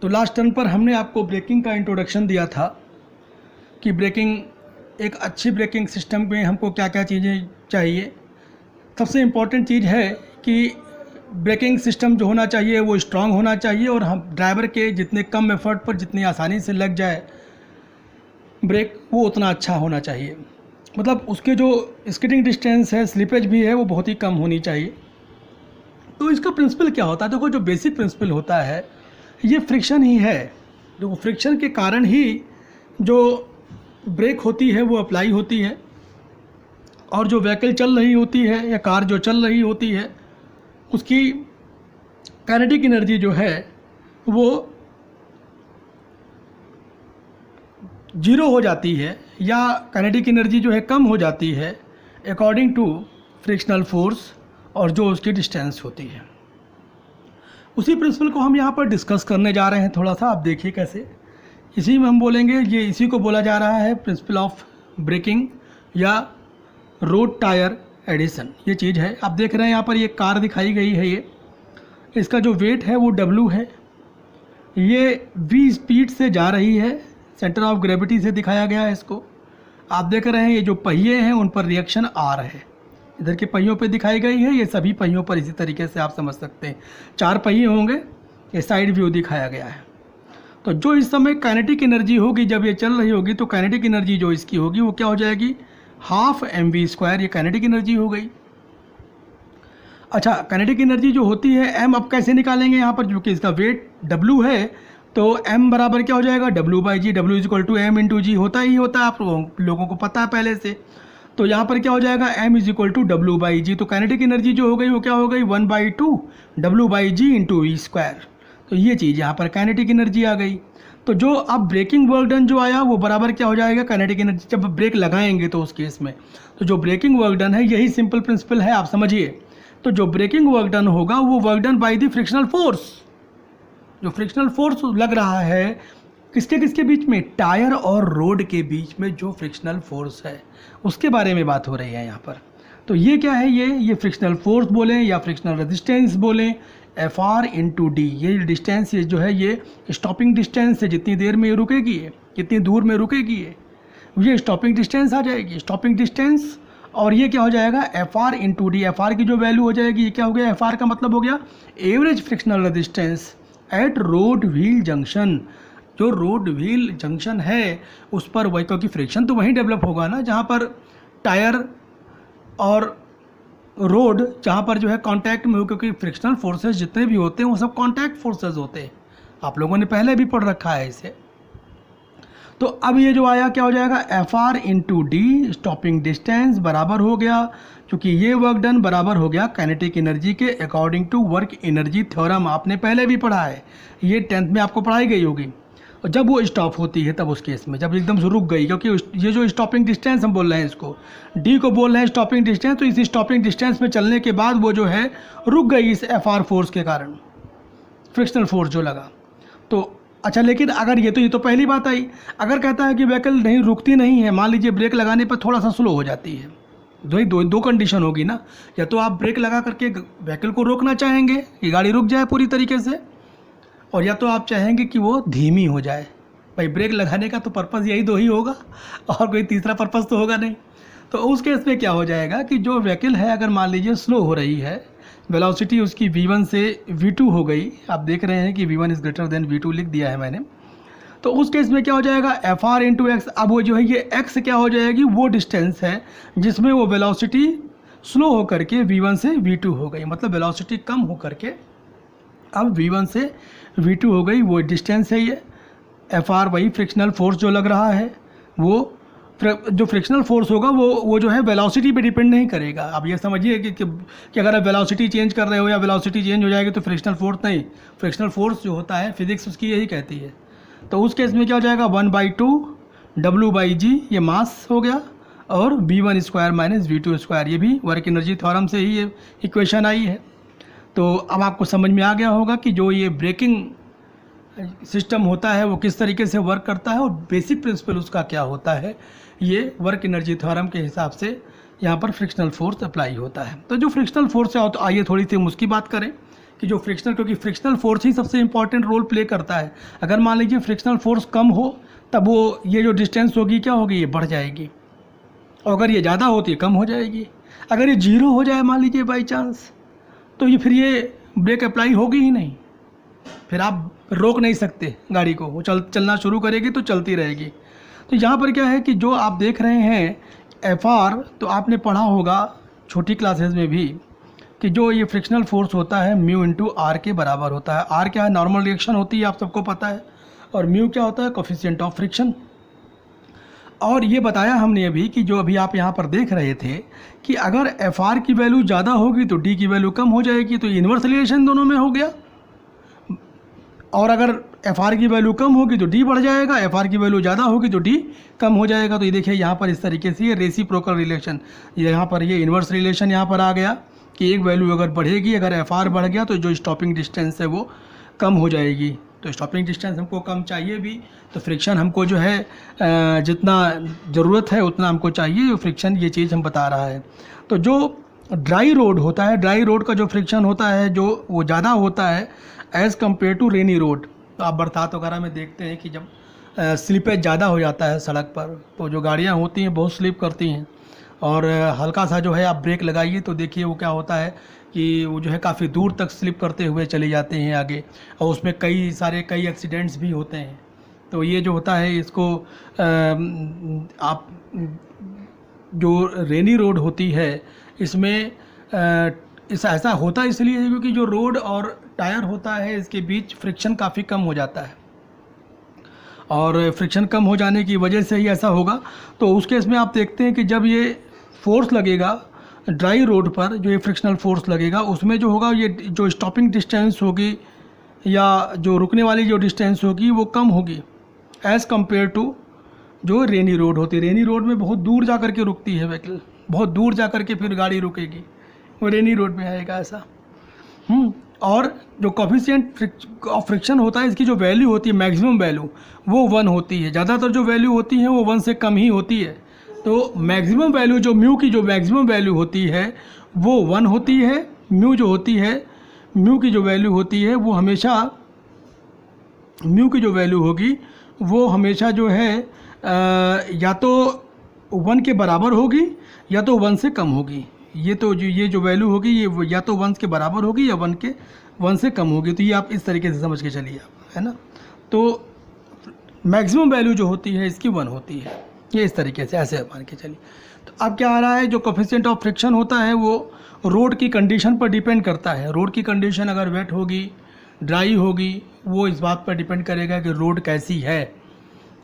तो last turn पर हमने आपको ब्रेकिंग का इंट्रोडक्शन दिया था कि ब्रेकिंग, एक अच्छी ब्रेकिंग सिस्टम में हमको क्या क्या चीज़ें चाहिए। सबसे इम्पॉर्टेंट चीज़ है कि ब्रेकिंग सिस्टम जो होना चाहिए वो स्ट्रांग होना चाहिए और हम ड्राइवर के जितने कम एफर्ट पर जितनी आसानी से लग जाए ब्रेक, वो उतना अच्छा होना चाहिए। मतलब उसके जो स्किडिंग डिस्टेंस है, स्लिपेज भी है, वो बहुत ही कम होनी चाहिए। तो इसका प्रिंसिपल क्या होता है? देखो, जो बेसिक प्रिंसिपल होता है ये फ्रिक्शन ही है। देखो, फ्रिक्शन के कारण ही जो ब्रेक होती है वो अप्लाई होती है, और जो व्हीकल चल रही होती है या कार जो चल रही होती है उसकी काइनेटिक एनर्जी जो है वो जीरो हो जाती है या काइनेटिक एनर्जी जो है कम हो जाती है अकॉर्डिंग टू फ्रिक्शनल फोर्स और जो उसकी डिस्टेंस होती है। उसी प्रिंसिपल को हम यहाँ पर डिस्कस करने जा रहे हैं थोड़ा सा। आप देखिए कैसे, इसी में हम बोलेंगे, ये इसी को बोला जा रहा है प्रिंसिपल ऑफ ब्रेकिंग या रोड टायर एडिशन। ये चीज़ है, आप देख रहे हैं यहाँ पर ये कार दिखाई गई है, ये इसका जो वेट है वो W है, ये V स्पीड से जा रही है, सेंटर ऑफ ग्रेविटी से दिखाया गया है इसको। आप देख रहे हैं ये जो पहिए हैं उन पर रिएक्शन R है, इधर के पहियों पे दिखाई गई है, ये सभी पहियों पर इसी तरीके से आप समझ सकते हैं। 4 पहिए होंगे, ये साइड व्यू दिखाया गया है। तो जो इस समय काइनेटिक एनर्जी होगी जब ये चल रही होगी, तो काइनेटिक एनर्जी जो इसकी होगी वो क्या हो जाएगी, 12 mv²। ये काइनेटिक एनर्जी हो गई। अच्छा, काइनेटिक एनर्जी जो होती है m, अब कैसे निकालेंगे यहाँ पर, क्योंकि इसका वेट W है तो m बराबर क्या हो जाएगा, W/g। W = m × g होता ही होता है, आप लोगों को पता है पहले से। तो यहाँ पर क्या हो जाएगा, m = W/g। तो काइनेटिक एनर्जी जो हो गई वो क्या हो गई, 1/2 W/g × v²। तो ये चीज़ यहाँ पर काइनेटिक एनर्जी आ गई। तो जो अब ब्रेकिंग वर्क डन जो आया वो बराबर क्या हो जाएगा, काइनेटिक एनर्जी। जब ब्रेक लगाएंगे तो उस केस में तो जो ब्रेकिंग वर्क डन है, यही सिंपल प्रिंसिपल है, आप समझिए। तो जो ब्रेकिंग वर्क डन होगा वो work done by the frictional force. जो फ्रिक्शनल फोर्स लग रहा है किसके किसके बीच में, टायर और रोड के बीच में जो फ्रिक्शनल फोर्स है उसके बारे में बात हो रही है यहाँ पर। तो ये क्या है, ये फ्रिक्शनल फोर्स बोलें या फ्रिक्शनल रेजिस्टेंस बोलें, Fr × d। ये डिस्टेंस, ये जो है ये स्टॉपिंग डिस्टेंस है, जितनी देर में ये रुकेगी, कितनी दूर में रुकेगी, ये स्टॉपिंग डिस्टेंस आ जाएगी, स्टॉपिंग डिस्टेंस। और ये क्या हो जाएगा, Fr × d। Fr की जो वैल्यू हो जाएगी, ये क्या हो गया, Fr का मतलब हो गया average frictional resistance at road wheel junction. जो रोड व्हील जंक्शन है उस पर वही, क्योंकि फ्रिक्शन तो वहीं डेवलप होगा ना जहाँ पर टायर और रोड, जहाँ पर जो है कांटेक्ट में हो, क्योंकि फ्रिक्शनल फोर्सेस जितने भी होते हैं वो सब कांटेक्ट फोर्सेस होते हैं। आप लोगों ने पहले भी पढ़ रखा है इसे। तो अब ये जो आया क्या हो जाएगा, Fr × d स्टॉपिंग डिस्टेंस बराबर हो गया, क्योंकि ये वर्क डन बराबर हो गया काइनेटिक एनर्जी के according to work energy theorem. आपने पहले भी पढ़ा है, ये 10th में आपको पढ़ाई गई होगी। और जब वो स्टॉप होती है तब उस केस में, जब एकदम से रुक गई, क्योंकि ये जो स्टॉपिंग डिस्टेंस हम बोल रहे हैं इसको D को बोल रहे हैं स्टॉपिंग डिस्टेंस, तो इस स्टॉपिंग डिस्टेंस में चलने के बाद वो जो है रुक गई इस Fr फोर्स के कारण, फ्रिक्शनल फोर्स जो लगा। तो अच्छा, लेकिन अगर ये तो पहली बात आई। अगर कहता है कि व्हीकल नहीं रुकती नहीं है, मान लीजिए ब्रेक लगाने पर थोड़ा सा स्लो हो जाती है, दो कंडीशन होगी ना, या तो आप ब्रेक लगा करके व्हीकल को रोकना चाहेंगे कि गाड़ी रुक जाए पूरी तरीके से, और या तो आप चाहेंगे कि वो धीमी हो जाए। भाई, ब्रेक लगाने का तो पर्पज़ यही दो ही होगा, और कोई तीसरा पर्पज़ तो होगा नहीं। तो उस केस में क्या हो जाएगा कि जो व्हीकल है अगर मान लीजिए स्लो हो रही है, वेलोसिटी उसकी v1 से v2 हो गई, आप देख रहे हैं कि v1 is greater than v2 लिख दिया है मैंने। तो उस केस में क्या हो जाएगा, Fr × x। अब वो जो है ये x क्या हो जाएगी, वो डिस्टेंस है जिसमें वो वेलोसिटी स्लो हो करके v1 से v2 हो गई, मतलब वेलोसिटी कम हो करके अब v1 से v2 हो गई, वो डिस्टेंस है ये। Fr वही फ्रिक्शनल फोर्स जो लग रहा है, वो जो फ्रिक्शनल फोर्स होगा वो जो है वेलोसिटी पे डिपेंड नहीं करेगा। आप ये समझिए कि अगर आप वेलोसिटी चेंज कर रहे हो या वेलोसिटी चेंज हो जाएगी तो फ्रिक्शनल फोर्स नहीं, फ्रिक्शनल फोर्स जो होता है फिजिक्स उसकी यही कहती है। तो उस केस में क्या हो जाएगा, 1/2 W/g, ये मास हो गया, और v1² - v2²। ये भी वर्क एनर्जी थ्योरम से ही ये इक्वेशन आई है। तो अब आपको समझ में आ गया होगा कि जो ये ब्रेकिंग सिस्टम होता है वो किस तरीके से वर्क करता है और बेसिक प्रिंसिपल उसका क्या होता है। ये वर्क एनर्जी थ्योरम के हिसाब से यहाँ पर फ्रिक्शनल फोर्स अप्लाई होता है। तो जो फ्रिक्शनल फोर्स है, तो आइए थोड़ी सी हम उसकी बात करें कि जो फ्रिक्शनल, क्योंकि फ्रिक्शनल फोर्स ही सबसे इंपॉर्टेंट रोल प्ले करता है। अगर मान लीजिए फ्रिक्शनल फोर्स कम हो तब वो ये जो डिस्टेंस होगी क्या होगी, ये बढ़ जाएगी, और अगर ये ज़्यादा होती है कम हो जाएगी। अगर ये जीरो हो जाए मान लीजिए बाई चांस, तो ये फिर ये ब्रेक अप्लाई होगी ही नहीं, फिर आप रोक नहीं सकते गाड़ी को, वो चलना शुरू करेगी तो चलती रहेगी। तो यहाँ पर क्या है कि जो आप देख रहे हैं FR, तो आपने पढ़ा होगा छोटी क्लासेस में भी कि जो ये फ्रिक्शनल फोर्स होता है म्यू इंटू आर के बराबर होता है। आर क्या है, नॉर्मल रिएक्शन होती है, आप सबको पता है, और म्यू क्या होता है, कोफिशिएंट ऑफ फ्रिक्शन। और ये बताया हमने अभी कि जो अभी आप यहाँ पर देख रहे थे कि अगर FR की वैल्यू ज़्यादा होगी तो D की वैल्यू कम हो जाएगी, तो इन्वर्स रिलेशन दोनों में हो गया। और अगर FR की वैल्यू कम होगी तो D बढ़ जाएगा, FR की वैल्यू ज़्यादा होगी तो D कम हो जाएगा। तो ये देखिए यहाँ पर इस तरीके से ये रेसिप्रोकल रिलेशन, यहाँ पर ये इन्वर्स रिलेशन यहाँ पर आ गया कि एक वैल्यू अगर बढ़ेगी, अगर FR बढ़ गया तो जो स्टॉपिंग डिस्टेंस है वो कम हो जाएगी। तो स्टॉपिंग डिस्टेंस हमको कम चाहिए भी, तो फ्रिक्शन हमको जो है जितना ज़रूरत है उतना हमको चाहिए, फ्रिक्शन ये चीज़ हम बता रहा है। तो जो ड्राई रोड होता है, ड्राई रोड का जो फ्रिक्शन होता है जो वो ज़्यादा होता है as compare to rainy road. तो आप बरसात वगैरह में देखते हैं कि जब स्लिपेज ज़्यादा हो जाता है सड़क पर, तो जो गाड़ियाँ होती हैं बहुत स्लिप करती हैं, और हल्का सा जो है आप ब्रेक लगाइए तो देखिए वो क्या होता है कि वो जो है काफ़ी दूर तक स्लिप करते हुए चले जाते हैं आगे, और उसमें कई एक्सीडेंट्स भी होते हैं। तो ये जो होता है इसको आप जो रेनी रोड होती है इसमें ऐसा होता इसलिए है क्योंकि जो रोड और टायर होता है इसके बीच फ्रिक्शन काफ़ी कम हो जाता है, और फ्रिक्शन कम हो जाने की वजह से ही ऐसा होगा। तो उस केस में आप देखते हैं कि जब ये फोर्स लगेगा ड्राई रोड पर, जो ये फ्रिक्शनल फोर्स लगेगा उसमें जो होगा, ये जो स्टॉपिंग डिस्टेंस होगी या जो रुकने वाली जो डिस्टेंस होगी वो कम होगी एज़ कम्पेयर टू जो रेनी रोड होती है। रेनी रोड में बहुत दूर जा कर के रुकती है व्हीकल, बहुत दूर जा कर के फिर गाड़ी रुकेगी, वो रेनी रोड में आएगा ऐसा। और जो कोफिशिएंट ऑफ फ्रिक्शन होता है इसकी जो वैल्यू होती है, मैक्सिमम वैल्यू वो 1 होती है। ज़्यादातर जो वैल्यू होती है वो 1 से कम ही होती है। तो मैक्सिमम वैल्यू जो म्यू की जो मैक्सिमम वैल्यू होती है वो 1 होती है। म्यू जो होती है, म्यू की जो वैल्यू होती है वो हमेशा, म्यू की जो वैल्यू होगी वो हमेशा जो है या तो 1 के बराबर होगी या तो 1 से कम होगी। ये जो वैल्यू होगी ये या तो 1 के बराबर होगी या 1 से कम होगी। तो ये आप इस तरीके से समझ के चलिए आप, है ना। तो मैक्सिमम वैल्यू जो होती है इसकी 1 होती है, ये इस तरीके से ऐसे मान के चलिए। तो अब क्या आ रहा है, जो कोफिशिएंट ऑफ फ्रिक्शन होता है वो रोड की कंडीशन पर डिपेंड करता है। रोड की कंडीशन अगर वेट होगी, ड्राई होगी, वो इस बात पर डिपेंड करेगा कि रोड कैसी है,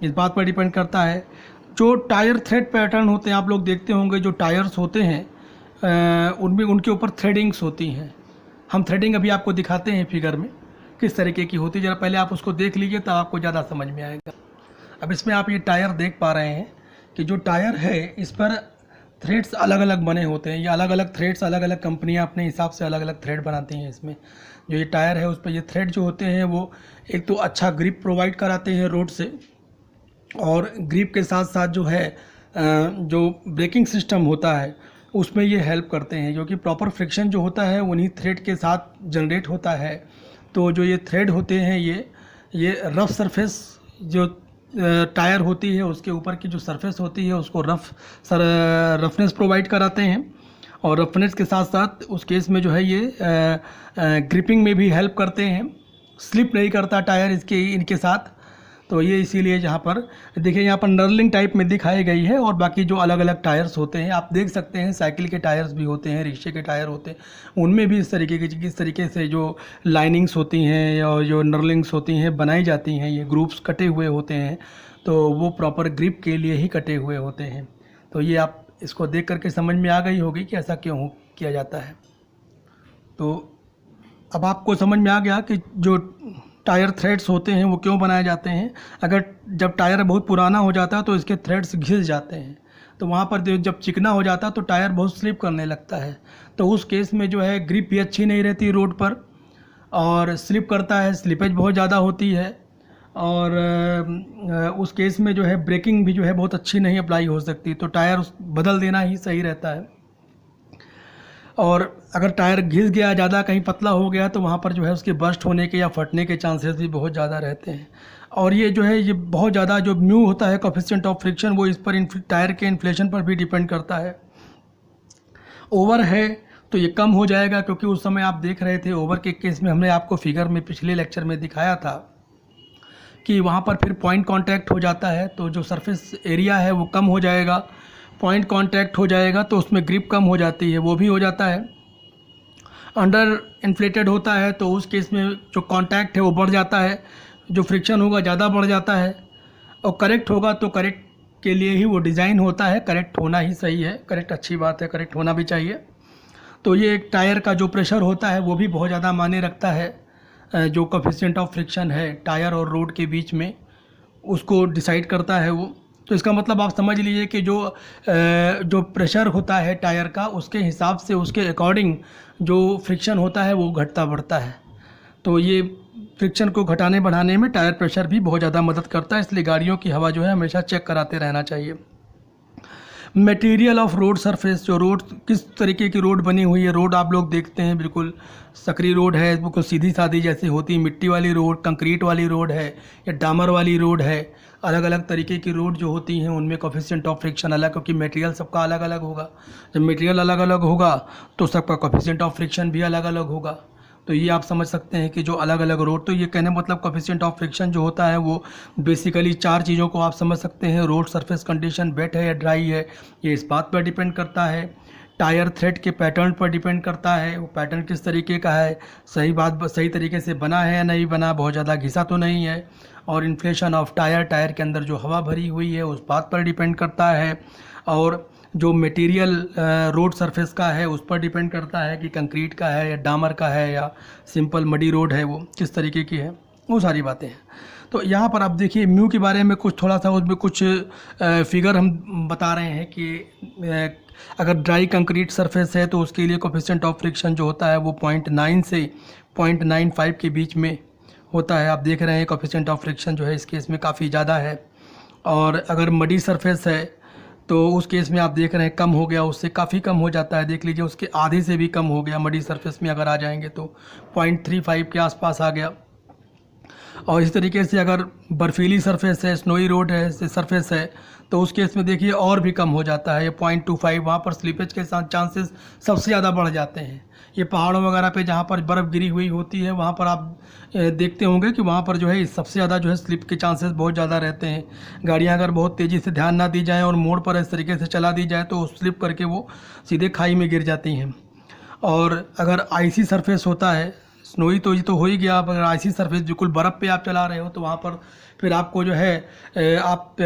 इस बात पर डिपेंड करता है। जो टायर थ्रेड पैटर्न होते हैं, आप लोग देखते होंगे जो टायर्स होते हैं उनमें उनके ऊपर थ्रेडिंग्स होती हैं। हम थ्रेडिंग अभी आपको दिखाते हैं फिगर में किस तरीके की होती है, ज़रा पहले आप उसको देख लीजिए तब आपको ज़्यादा समझ में आएगा। अब इसमें आप ये टायर देख पा रहे हैं कि जो टायर है इस पर थ्रेड्स अलग अलग बने होते हैं। ये अलग अलग थ्रेड्स, अलग अलग कंपनियां अपने हिसाब से अलग अलग थ्रेड बनाती हैं। इसमें जो ये टायर है उस पर ये थ्रेड जो होते हैं वो एक तो अच्छा ग्रिप प्रोवाइड कराते हैं रोड से, और ग्रिप के साथ साथ जो है जो ब्रेकिंग सिस्टम होता है उसमें ये हेल्प करते हैं, जो कि प्रॉपर फ्रिक्शन जो होता है उन्हीं थ्रेड के साथ जनरेट होता है। तो जो ये थ्रेड होते हैं ये रफ़ सरफेस जो टायर होती है उसके ऊपर की जो सरफेस होती है उसको रफनेस प्रोवाइड कराते हैं, और रफनेस के साथ साथ उस केस में जो है ये ग्रिपिंग में भी हेल्प करते हैं। स्लिप नहीं करता टायर इनके साथ। तो ये इसीलिए जहाँ पर देखिए यहाँ पर नर्लिंग टाइप में दिखाई गई है, और बाकी जो अलग अलग टायर्स होते हैं आप देख सकते हैं, साइकिल के टायर्स भी होते हैं, रिक्शे के टायर होते हैं, उनमें भी इस तरीके से जो लाइनिंग्स होती हैं और जो नर्लिंग्स होती हैं बनाई जाती हैं, ये ग्रुप्स कटे हुए होते हैं, तो वो प्रॉपर ग्रिप के लिए ही कटे हुए होते हैं। तो ये आप इसको देख करके समझ में आ गई होगी कि ऐसा क्यों किया जाता है। तो अब आपको समझ में आ गया कि जो टायर थ्रेड्स होते हैं वो क्यों बनाए जाते हैं। अगर जब टायर बहुत पुराना हो जाता है तो इसके थ्रेड्स घिस जाते हैं, तो वहाँ पर जब चिकना हो जाता है तो टायर बहुत स्लिप करने लगता है। तो उस केस में जो है ग्रिप भी अच्छी नहीं रहती रोड पर, और स्लिप करता है, स्लिपेज बहुत ज़्यादा होती है, और उस केस में जो है ब्रेकिंग भी जो है बहुत अच्छी नहीं अप्लाई हो सकती। तो टायर बदल देना ही सही रहता है। और अगर टायर घिस गया ज़्यादा, कहीं पतला हो गया, तो वहाँ पर जो है उसके बर्स्ट होने के या फटने के चांसेस भी बहुत ज़्यादा रहते हैं। और ये जो है ये बहुत ज़्यादा जो म्यू होता है कोएफिशिएंट ऑफ फ्रिक्शन, वो इस पर टायर के इन्फ्लेशन पर भी डिपेंड करता है। ओवर है तो ये कम हो जाएगा, क्योंकि उस समय आप देख रहे थे ओवर के केस में हमने आपको फिगर में पिछले लेक्चर में दिखाया था कि वहाँ पर फिर पॉइंट कांटेक्ट हो जाता है, तो जो सरफेस एरिया है वो कम हो जाएगा। पॉइंट कांटेक्ट हो जाएगा तो उसमें ग्रिप कम हो जाती है, वो भी हो जाता है। अंडर इन्फ्लेटेड होता है तो उस केस में जो कांटेक्ट है वो बढ़ जाता है, जो फ्रिक्शन होगा ज़्यादा बढ़ जाता है। और करेक्ट होगा तो करेक्ट के लिए ही वो डिज़ाइन होता है, करेक्ट होना ही सही है, करेक्ट अच्छी बात है, करेक्ट होना भी चाहिए। तो ये एक टायर का जो प्रेशर होता है वो भी बहुत ज़्यादा मायने रखता है। जो कोएफिशिएंट ऑफ फ्रिक्शन है टायर और रोड के बीच में, उसको डिसाइड करता है वो। तो इसका मतलब आप समझ लीजिए कि जो प्रेशर होता है टायर का, उसके हिसाब से, उसके अकॉर्डिंग जो फ्रिक्शन होता है वो घटता बढ़ता है। तो ये फ्रिक्शन को घटाने बढ़ाने में टायर प्रेशर भी बहुत ज़्यादा मदद करता है, इसलिए गाड़ियों की हवा जो है हमेशा चेक कराते रहना चाहिए। मटेरियल ऑफ रोड सरफेस, जो रोड किस तरीके की रोड बनी हुई है। रोड आप लोग देखते हैं बिल्कुल सकरी रोड है, बिल्कुल सीधी सादी जैसे होती है, मिट्टी वाली रोड, कंक्रीट वाली रोड है या डामर वाली रोड है। अलग अलग तरीके की रोड जो होती हैं उनमें कोएफिशिएंट ऑफ फ्रिक्शन अलग, क्योंकि मटेरियल सबका अलग अलग होगा। जब मटेरियल अलग अलग होगा तो सबका कोएफिशिएंट ऑफ फ्रिक्शन भी अलग अलग होगा। तो ये आप समझ सकते हैं कि जो अलग अलग रोड, तो ये कहने मतलब कोएफिशिएंट ऑफ फ्रिक्शन जो होता है वो बेसिकली 4 चीज़ों को आप समझ सकते हैं। रोड सरफेस कंडीशन, वेट है या ड्राई है, ये इस बात पर डिपेंड करता है। टायर थ्रेड के पैटर्न पर डिपेंड करता है, वो पैटर्न किस तरीके का है, सही तरीके से बना है या नहीं बना, बहुत ज़्यादा घिसा तो नहीं है। और इन्फ्लेशन ऑफ टायर, टायर के अंदर जो हवा भरी हुई है उस बात पर डिपेंड करता है। और जो मटेरियल रोड सरफेस का है उस पर डिपेंड करता है कि कंक्रीट का है या डामर का है या सिंपल मडी रोड है, वो किस तरीके की है, वो सारी बातें हैं। तो यहाँ पर आप देखिए म्यू के बारे में कुछ थोड़ा सा उसमें कुछ फिगर हम बता रहे हैं कि अगर ड्राई कंक्रीट सरफेस है तो उसके लिए कोएफिशिएंट ऑफ फ्रिक्शन जो होता है वो 0.9 से 0.95 के बीच में होता है। आप देख रहे हैं कोएफिशिएंट ऑफ फ्रिक्शन जो है इस केस में काफ़ी ज़्यादा है। और अगर मडी सरफेस है तो उस केस में आप देख रहे हैं कम हो गया, उससे काफ़ी कम हो जाता है। देख लीजिए उसके आधे से भी कम हो गया। मडी सरफेस में अगर आ जाएंगे तो 0.35 के आसपास आ गया। और इस तरीके से अगर बर्फीली सरफेस है, स्नोई रोड है, सरफेस है, तो उस केस में देखिए और भी कम हो जाता है, ये 0.25। वहाँ पर स्लिपेज के साथ चांसेस सबसे ज़्यादा बढ़ जाते हैं। ये पहाड़ों वगैरह पे जहाँ पर बर्फ़ गिरी हुई होती है वहाँ पर आप देखते होंगे कि वहाँ पर जो है सबसे ज़्यादा जो है स्लिप के चांसेस बहुत ज़्यादा रहते हैं। गाड़ियाँ अगर बहुत तेज़ी से ध्यान ना दी जाएँ और मोड़ पर इस तरीके से चला दी जाए तो स्लिप करके वो सीधे खाई में गिर जाती हैं। और अगर आइसी सरफेस होता है, स्नोई तो ये तो हो ही गया, अगर आइसी सरफेस बिल्कुल बर्फ़ पे आप चला रहे हो तो वहाँ पर फिर आपको जो है आप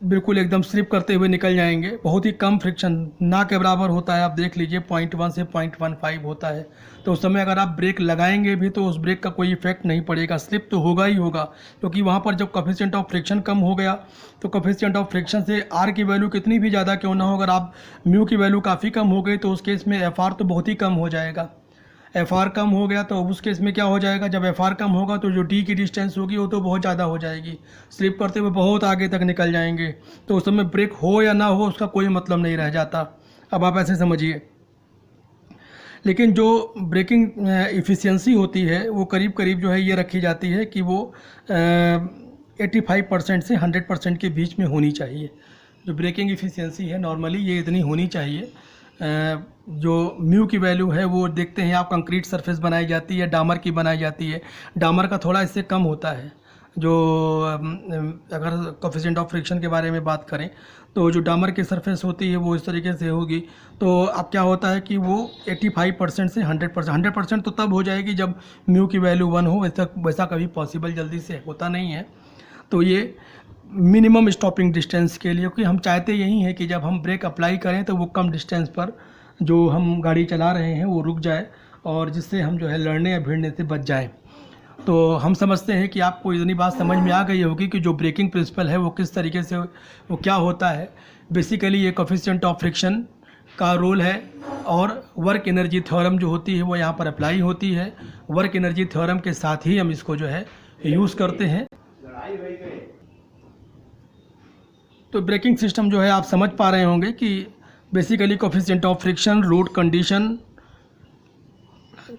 बिल्कुल एकदम स्लिप करते हुए निकल जाएंगे। बहुत ही कम फ्रिक्शन ना के बराबर होता है। आप देख लीजिए 0.1 से 0.15 होता है। तो उस समय अगर आप ब्रेक लगाएंगे भी तो उस ब्रेक का कोई इफेक्ट नहीं पड़ेगा, स्लिप तो होगा ही होगा, क्योंकि वहाँ पर जब कोएफिशिएंट ऑफ फ्रिक्शन कम हो गया तो कोएफिशिएंट ऑफ फ्रिक्शन से आर की वैल्यू कितनी भी ज़्यादा क्यों ना हो, अगर आप म्यू की वैल्यू काफ़ी कम हो गई तो उस केस में एफ आर तो बहुत ही कम हो जाएगा। एफ आर कम हो गया तो उस केस में क्या हो जाएगा, जब एफ आर कम होगा तो जो डी की डिस्टेंस होगी वो तो बहुत ज़्यादा हो जाएगी, स्लिप करते हुए बहुत आगे तक निकल जाएंगे। तो उस समय ब्रेक हो या ना हो उसका कोई मतलब नहीं रह जाता। अब आप ऐसे समझिए। लेकिन जो ब्रेकिंग इफ़िशियंसी होती है वो करीब करीब जो है ये रखी जाती है कि वो 85% से 100% के बीच में होनी चाहिए। जो ब्रेकिंग इफ़िशियंसी है नॉर्मली ये इतनी होनी चाहिए। जो म्यू की वैल्यू है वो देखते हैं आप, कंक्रीट सरफेस बनाई जाती है, डामर की बनाई जाती है। डामर का थोड़ा इससे कम होता है। जो अगर कोएफिशिएंट ऑफ फ्रिक्शन के बारे में बात करें तो जो डामर की सरफेस होती है वो इस तरीके से होगी। तो अब क्या होता है कि वो 85% से 100% तो तब हो जाएगी जब म्यू की वैल्यू 1 हो। वैसा कभी पॉसिबल जल्दी से होता नहीं है। तो ये मिनिमम स्टॉपिंग डिस्टेंस के लिए, क्योंकि हम चाहते यही है कि जब हम ब्रेक अप्लाई करें तो वो कम डिस्टेंस पर जो हम गाड़ी चला रहे हैं वो रुक जाए और जिससे हम जो है लड़ने या भिड़ने से बच जाएं। तो हम समझते हैं कि आपको इतनी बात समझ में आ गई होगी कि जो ब्रेकिंग प्रिंसिपल है वो किस तरीके से वो क्या होता है। बेसिकली ये कोएफिशिएंट ऑफ फ्रिक्शन का रोल है और वर्क एनर्जी थ्योरम जो होती है वो यहाँ पर अप्लाई होती है। वर्क एनर्जी थ्योरम के साथ ही हम इसको जो है यूज़ करते हैं। तो ब्रेकिंग सिस्टम जो है आप समझ पा रहे होंगे कि basically coefficient of friction, road condition,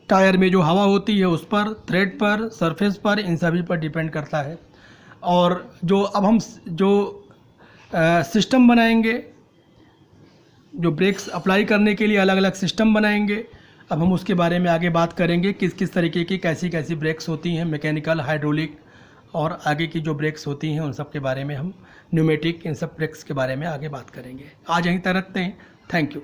tyre में जो हवा होती है उस पर, थ्रेड पर, सरफेस पर, इन सभी पर डिपेंड करता है। और जो अब हम जो सिस्टम बनाएंगे, जो ब्रेक्स अप्लाई करने के लिए अलग अलग सिस्टम बनाएंगे, अब हम उसके बारे में आगे बात करेंगे किस किस तरीके की कैसी कैसी ब्रेक्स होती हैं, मैकेनिकल, हाइड्रोलिक और आगे की जो ब्रेक्स होती हैं उन सब के बारे में हम, न्यूमेटिक, इन सब ब्रेक्स के बारे में आगे बात करेंगे। आज यहीं तक रखते हैं। Thank you.